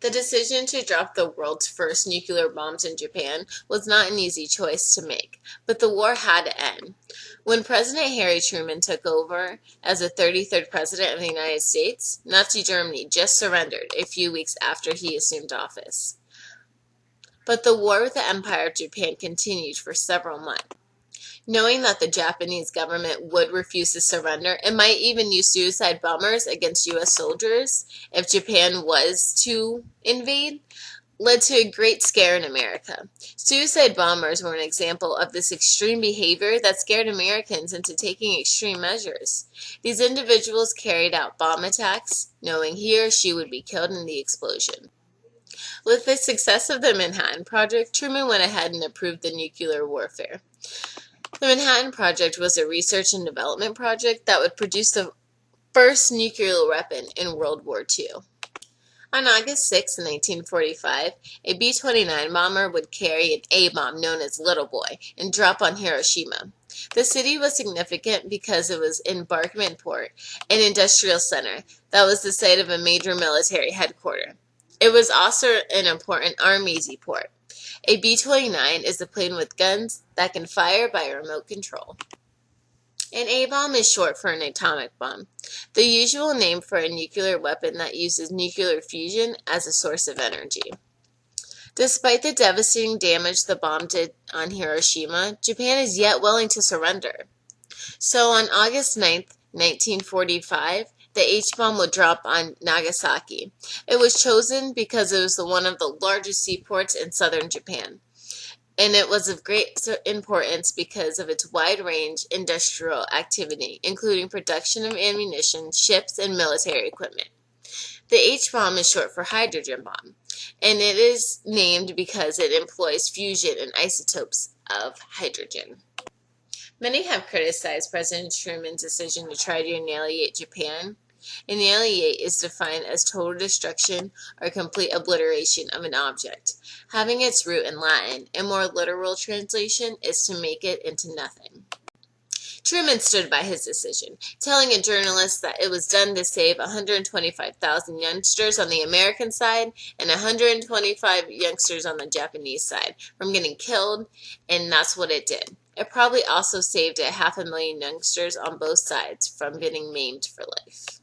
The decision to drop the world's first nuclear bombs in Japan was not an easy choice to make, but the war had to end. When President Harry Truman took over as the 33rd President of the United States, Nazi Germany just surrendered a few weeks after he assumed office. But the war with the Empire of Japan continued for several months. Knowing that the Japanese government would refuse to surrender and might even use suicide bombers against U.S. soldiers if Japan was to invade, led to a great scare in America. Suicide bombers were an example of this extreme behavior that scared Americans into taking extreme measures. These individuals carried out bomb attacks, knowing he or she would be killed in the explosion. With the success of the Manhattan Project, Truman went ahead and approved the nuclear warfare. The Manhattan Project was a research and development project that would produce the first nuclear weapon in World War II. On August 6, 1945, a B-29 bomber would carry an A-bomb known as Little Boy and drop on Hiroshima. The city was significant because it was an embarkation port, an industrial center that was the site of a major military headquarters. It was also an important army port. A B-29 is a plane with guns that can fire by remote control. An A-bomb is short for an atomic bomb, the usual name for a nuclear weapon that uses nuclear fusion as a source of energy. Despite the devastating damage the bomb did on Hiroshima, Japan is yet willing to surrender. So on August 9, 1945, the H-bomb would drop on Nagasaki. It was chosen because it was one of the largest seaports in southern Japan, and it was of great importance because of its wide-range industrial activity, including production of ammunition, ships, and military equipment. The H-bomb is short for hydrogen bomb, and it is named because it employs fusion and isotopes of hydrogen. Many have criticized President Truman's decision to try to annihilate Japan. Annihilate is defined as total destruction or complete obliteration of an object, having its root in Latin. A more literal translation is to make it into nothing. Truman stood by his decision, telling a journalist that it was done to save 125,000 youngsters on the American side and 125 youngsters on the Japanese side from getting killed, and that's what it did. It probably also saved 500,000 youngsters on both sides from getting maimed for life.